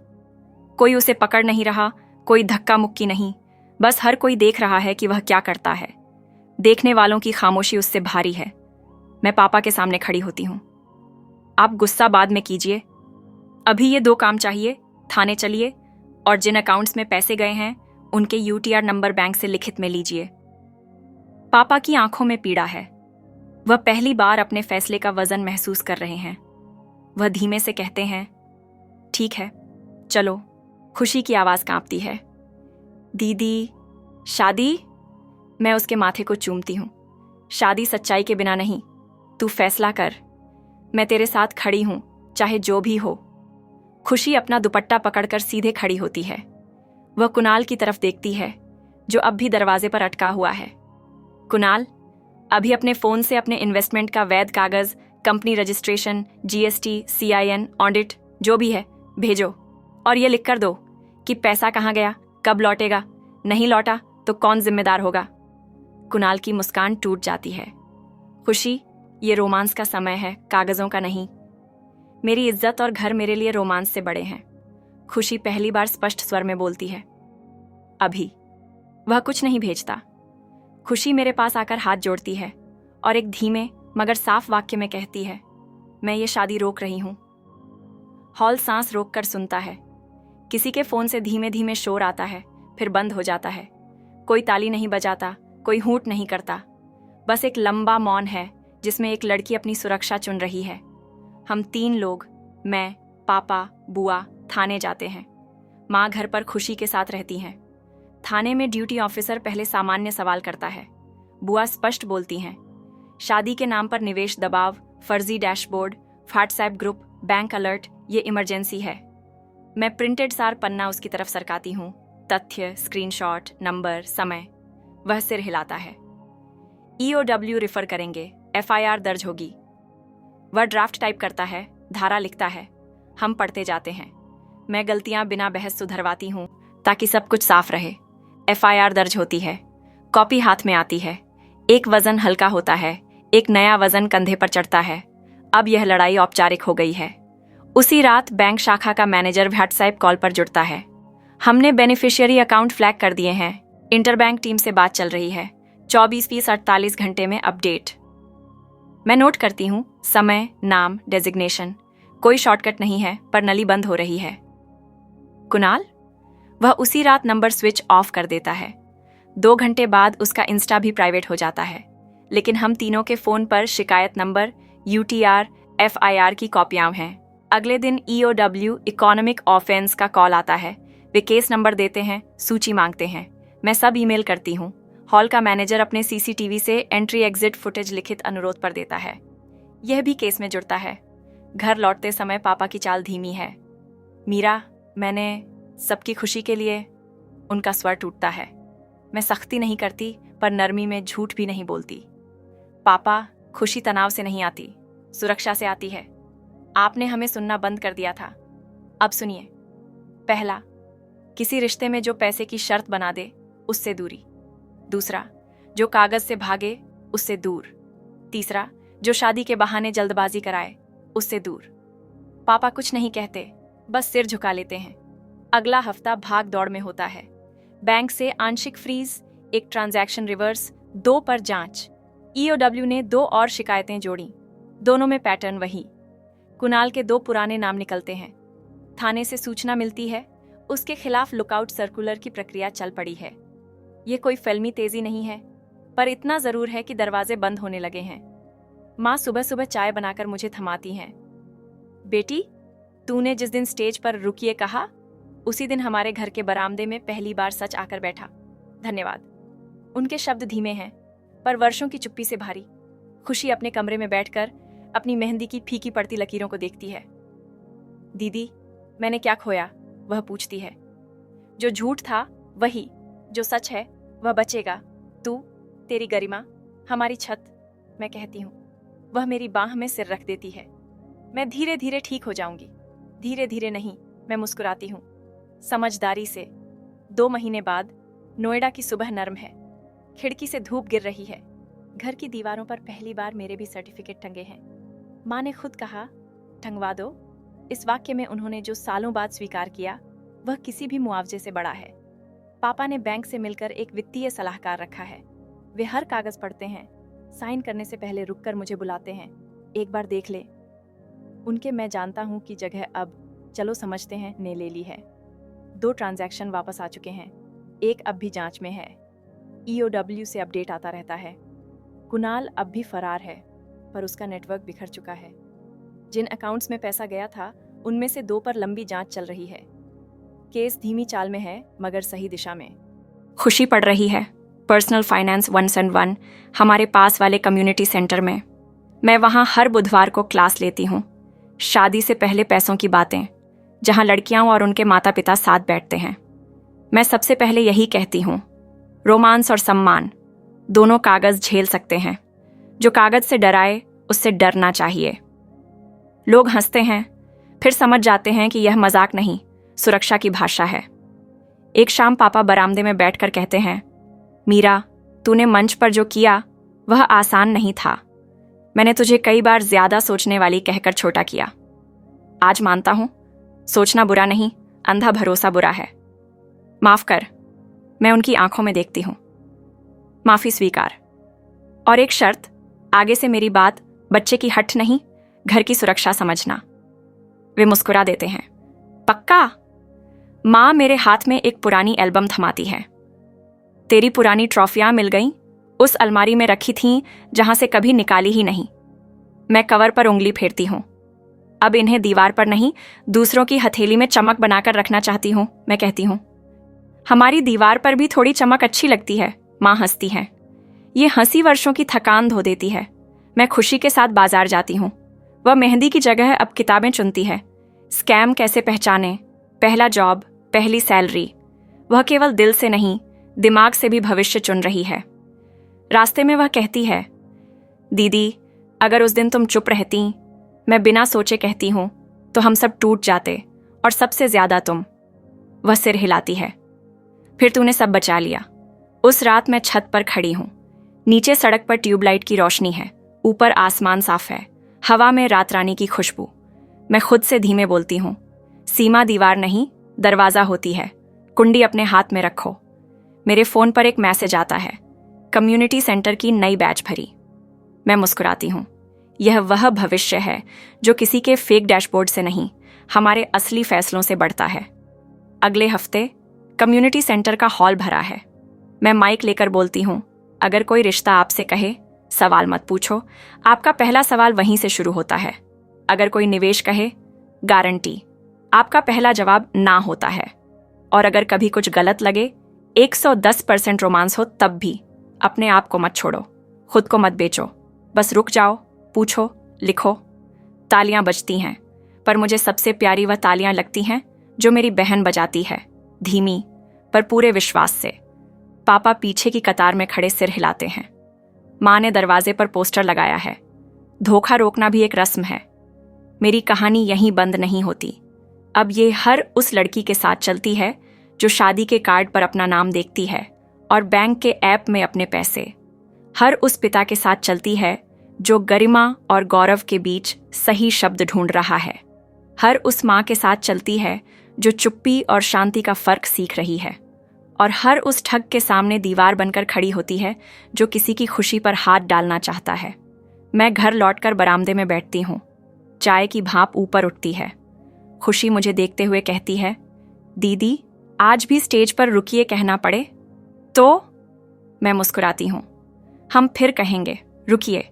कोई उसे पकड़ नहीं रहा, कोई धक्का मुक्की नहीं, बस हर कोई देख रहा है कि वह क्या करता है। देखने वालों की खामोशी उससे भारी है। मैं पापा के सामने खड़ी होती हूँ। आप गुस्सा बाद में कीजिए, अभी ये 2 काम चाहिए। थाने चलिए और जिन अकाउंट्स में पैसे गए हैं उनके यूटीआर नंबर बैंक से लिखित में लीजिए। पापा की आंखों में पीड़ा है। वह पहली बार अपने फैसले का वजन महसूस कर रहे हैं। वह धीमे से कहते हैं, ठीक है, चलो। खुशी की आवाज कांपती है। दीदी, शादी? मैं उसके माथे को चूमती हूँ। शादी सच्चाई के बिना नहीं, तू फैसला कर। मैं तेरे साथ खड़ी हूं, चाहे जो भी हो। खुशी अपना दुपट्टा पकड़कर सीधे खड़ी होती है। वह कुणाल की तरफ देखती है, जो अब भी दरवाजे पर अटका हुआ है। कुणाल, अभी अपने फोन से अपने इन्वेस्टमेंट का वैध कागज, company registration, GST, CIN, audit जो भी है भेजो, और ये लिख कर दो कि पैसा कहाँ गया, कब लौटेगा, नहीं लौटा तो कौन जिम्मेदार होगा। कुणाल की मुस्कान टूट जाती है। खुशी, ये रोमांस का समय है, कागजों का नहीं। मेरी इज्जत और घर मेरे लिए रोमांस से बड़े हैं। खुशी पहली बार स्पष्ट स्वर में बोलती है। अभी वह कुछ नहीं भेजता। खुशी मेरे पास आकर हाथ जोड़ती है और एक धीमे मगर साफ वाक्य में कहती है, मैं ये शादी रोक रही हूं। हॉल सांस रोककर सुनता है। किसी के फोन से धीमे धीमे शोर आता है, फिर बंद हो जाता है। कोई ताली नहीं बजाता, कोई हूट नहीं करता। बस एक लंबा मौन है जिसमें एक लड़की अपनी सुरक्षा चुन रही है। हम 3 लोग, मैं, पापा, बुआ, थाने जाते हैं। माँ घर पर खुशी के साथ रहती हैं। थाने में ड्यूटी ऑफिसर पहले सामान्य सवाल करता है। बुआ स्पष्ट बोलती हैं, शादी के नाम पर निवेश दबाव, फर्जी dashboard, WhatsApp group, bank alert, ये इमरजेंसी है। मैं प्रिंटेड सार पन्ना उसकी तरफ सरकाती हूँ, तथ्य, स्क्रीनशॉट, नंबर, समय। वह सिर हिलाता है। ईओडब्ल्यू रेफर करेंगे, एफआईआर दर्ज होगी। वह ड्राफ्ट टाइप करता है, धारा लिखता है। हम पढ़ते जाते हैं। मैं गलतियां बिना बहस सुधरवाती हूँ ताकि सब कुछ साफ रहे। एफआईआर दर्ज होती है, कॉपी हाथ में आती है। एक वजन हल्का होता है, एक नया वजन कंधे पर चढ़ता है। अब यह लड़ाई औपचारिक हो गई है। उसी रात बैंक शाखा का मैनेजर व्हाट्सएप कॉल पर जुड़ता है। हमने बेनिफिशियरी अकाउंट फ्लैग कर दिए हैं। इंटरबैंक टीम से बात चल रही है। 24-48 घंटे में अपडेट। मैं नोट करती हूँ, समय, नाम, डेजिग्नेशन। कोई शॉर्टकट नहीं है, पर नली बंद हो रही है। कुणाल? वह उसी रात नंबर स्विच ऑफ कर देता है। 2 घंटे बाद उसका इंस्टा भी प्राइवेट हो जाता है। लेकिन हम तीनों के फोन पर शिकायत नंबर, यूटीआर, एफआईआर की कॉपियां हैं। अगले दिन ईओडब्ल्यू इकोनॉमिक ऑफेंस का कॉल आता है। वे केस नंबर देते हैं, सूची मांगते हैं। मैं सब ईमेल करती हूँ। हॉल का मैनेजर अपने सीसीटीवी से एंट्री एग्जिट फुटेज लिखित अनुरोध पर देता है। यह भी केस में जुड़ता है। घर लौटते समय पापा की चाल धीमी है। मीरा, मैंने सबकी खुशी के लिए। उनका स्वर टूटता है। मैं सख्ती नहीं करती, पर नरमी में झूठ भी नहीं बोलती। पापा, खुशी तनाव से नहीं आती, सुरक्षा से आती है। आपने हमें सुनना बंद कर दिया था, अब सुनिए। पहला, किसी रिश्ते में जो पैसे की शर्त बना दे, उससे दूरी। दूसरा, जो कागज से भागे, उससे दूर। तीसरा, जो शादी के बहाने जल्दबाजी कराए, उससे दूर। पापा कुछ नहीं कहते, बस सिर झुका लेते हैं। अगला हफ्ता भाग दौड़ में होता है। बैंक से आंशिक फ्रीज, एक ट्रांजैक्शन रिवर्स, 2 पर जांच। ईओडब्ल्यू ने 2 और शिकायतें जोड़ी, दोनों में पैटर्न वही। कुणाल के 2 पुराने नाम निकलते हैं। थाने से सूचना मिलती है, उसके खिलाफ लुकआउट सर्कुलर की प्रक्रिया चल पड़ी है। ये कोई फिल्मी तेजी नहीं है, पर इतना जरूर है कि दरवाजे बंद होने लगे हैं। माँ सुबह सुबह चाय बनाकर मुझे थमाती हैं। बेटी, तूने जिस दिन स्टेज पर रुकिए कहा, उसी दिन हमारे घर के बरामदे में पहली बार सच आकर बैठा। धन्यवाद। उनके शब्द धीमे हैं, पर वर्षों की चुप्पी से भारी। खुशी अपने कमरे में बैठकर अपनी मेहंदी की फीकी पड़ती लकीरों को देखती है। दीदी, मैंने क्या खोया? वह पूछती है। जो झूठ था वही, जो सच है वह बचेगा। तू, तेरी गरिमा, हमारी छत, मैं कहती हूँ। वह मेरी बाह में सिर रख देती है। मैं धीरे धीरे ठीक हो जाऊंगी। धीरे धीरे नहीं, मैं मुस्कुराती हूँ, समझदारी से। 2 महीने बाद नोएडा की सुबह नर्म है। खिड़की से धूप गिर रही है। घर की दीवारों पर पहली बार मेरे भी सर्टिफिकेट टंगे हैं। माँ ने खुद कहा, टंगवा दो। इस वाक्य में उन्होंने जो सालों बाद स्वीकार किया, वह किसी भी मुआवजे से बड़ा है। पापा ने बैंक से मिलकर एक वित्तीय सलाहकार रखा है। वे हर कागज पढ़ते हैं, साइन करने से पहले रुककर मुझे बुलाते हैं, एक बार देख ले। उनके मैं जानता हूं कि जगह अब चलो समझते हैं ने ले ली है। 2 ट्रांजैक्शन वापस आ चुके हैं, एक अब भी जांच में है। EOW से अपडेट आता रहता है। कुणाल अब भी फरार है, पर उसका नेटवर्क बिखर चुका है। जिन अकाउंट्स में पैसा गया था उनमें से 2 पर लंबी जांच चल रही है। केस धीमी चाल में है मगर सही दिशा में। खुशी पड़ रही है पर्सनल फाइनेंस 101 हमारे पास वाले कम्युनिटी सेंटर में। मैं वहाँ हर बुधवार को क्लास लेती हूँ। शादी से पहले पैसों की बातें, जहाँ लड़कियां और उनके माता पिता साथ बैठते हैं। मैं सबसे पहले यही कहती हूँ, रोमांस और सम्मान दोनों कागज झेल सकते हैं। जो कागज से डराए उससे डरना चाहिए। लोग हंसते हैं, फिर समझ जाते हैं कि यह मजाक नहीं, सुरक्षा की भाषा है। एक शाम पापा बरामदे में बैठकर कहते हैं, मीरा, तूने मंच पर जो किया वह आसान नहीं था। मैंने तुझे कई बार ज्यादा सोचने वाली कहकर छोटा किया। आज मानता हूं, सोचना बुरा नहीं, अंधा भरोसा बुरा है। माफ कर। मैं उनकी आंखों में देखती हूं। माफी स्वीकार। और एक शर्त, आगे से मेरी बात बच्चे की हट नहीं, घर की सुरक्षा समझना। वे मुस्कुरा देते हैं। पक्का? मां मेरे हाथ में एक पुरानी एल्बम थमाती है। तेरी पुरानी ट्रॉफियां मिल गईं, उस अलमारी में रखी थीं जहां से कभी निकाली ही नहीं। मैं कवर पर उंगली फेरती हूं। अब इन्हें दीवार पर नहीं, दूसरों की हथेली में चमक बनाकर रखना चाहती हूं। मैं कहती हूं, हमारी दीवार पर भी थोड़ी चमक अच्छी लगती है। मां हंसती है। ये हंसी वर्षों की थकान धो देती है। मैं खुशी के साथ बाजार जाती हूं। वह मेहंदी की जगह अब किताबें चुनती है। स्कैम कैसे पहचाने, पहला जॉब, पहली सैलरी। वह केवल दिल से नहीं, दिमाग से भी भविष्य चुन रही है। रास्ते में वह कहती है, दीदी, अगर उस दिन तुम चुप रहती, मैं बिना सोचे कहती हूं, तो हम सब टूट जाते, और सबसे ज्यादा तुम। वह सिर हिलाती है। फिर तूने सब बचा लिया। उस रात मैं छत पर खड़ी हूं। नीचे सड़क पर ट्यूबलाइट की रोशनी है, ऊपर आसमान साफ है, हवा में रात रानी की खुशबू। मैं खुद से धीमे बोलती हूं, सीमा दीवार नहीं, दरवाजा होती है। कुंडी अपने हाथ में रखो। मेरे फोन पर एक मैसेज आता है, कम्युनिटी सेंटर की नई बैच भरी। मैं मुस्कुराती हूं। यह वह भविष्य है जो किसी के फेक डैशबोर्ड से नहीं, हमारे असली फैसलों से बढ़ता है। अगले हफ्ते कम्युनिटी सेंटर का हॉल भरा है। मैं माइक लेकर बोलती हूं, अगर कोई रिश्ता आपसे कहे, सवाल मत पूछो। आपका पहला सवाल वहीं से शुरू होता है। अगर कोई निवेश कहे, गारंटी, आपका पहला जवाब ना होता है। और अगर कभी कुछ गलत लगे, 110% रोमांस हो, तब भी अपने आप को मत छोड़ो, खुद को मत बेचो। बस रुक जाओ, पूछो, लिखो। तालियां बजती हैं, पर मुझे सबसे प्यारी वह तालियां लगती हैं जो मेरी बहन बजाती है, धीमी पर पूरे विश्वास से। पापा पीछे की कतार में खड़े सिर हिलाते हैं। मां ने दरवाजे पर पोस्टर लगाया है, धोखा रोकना भी एक रस्म है। मेरी कहानी यहीं बंद नहीं होती। अब ये हर उस लड़की के साथ चलती है जो शादी के कार्ड पर अपना नाम देखती है और बैंक के ऐप में अपने पैसे। हर उस पिता के साथ चलती है जो गरिमा और गौरव के बीच सही शब्द ढूंढ रहा है। हर उस माँ के साथ चलती है जो चुप्पी और शांति का फर्क सीख रही है। और हर उस ठग के सामने दीवार बनकर खड़ी होती है जो किसी की खुशी पर हाथ डालना चाहता है। मैं घर लौटकर बरामदे में बैठती हूँ। चाय की भाप ऊपर उठती है। खुशी मुझे देखते हुए कहती है, दीदी, आज भी स्टेज पर रुकिए कहना पड़े तो? मैं मुस्कुराती हूँ। हम फिर कहेंगे रुकिए,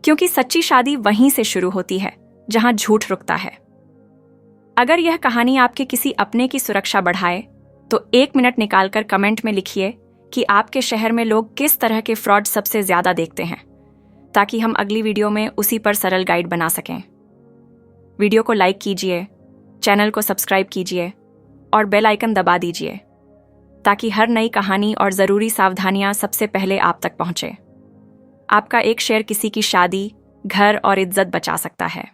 क्योंकि सच्ची शादी वहीं से शुरू होती है जहां झूठ रुकता है। अगर यह कहानी आपके किसी अपने की सुरक्षा बढ़ाए तो 1 मिनट निकालकर कमेंट में लिखिए कि आपके शहर में लोग किस तरह के फ्रॉड सबसे ज्यादा देखते हैं, ताकि हम अगली वीडियो में उसी पर सरल गाइड बना सकें। वीडियो को लाइक कीजिए, चैनल को सब्सक्राइब कीजिए और बेल आइकन दबा दीजिए ताकि हर नई कहानी और ज़रूरी सावधानियां सबसे पहले आप तक पहुंचे। आपका एक शेयर किसी की शादी, घर और इज्जत बचा सकता है।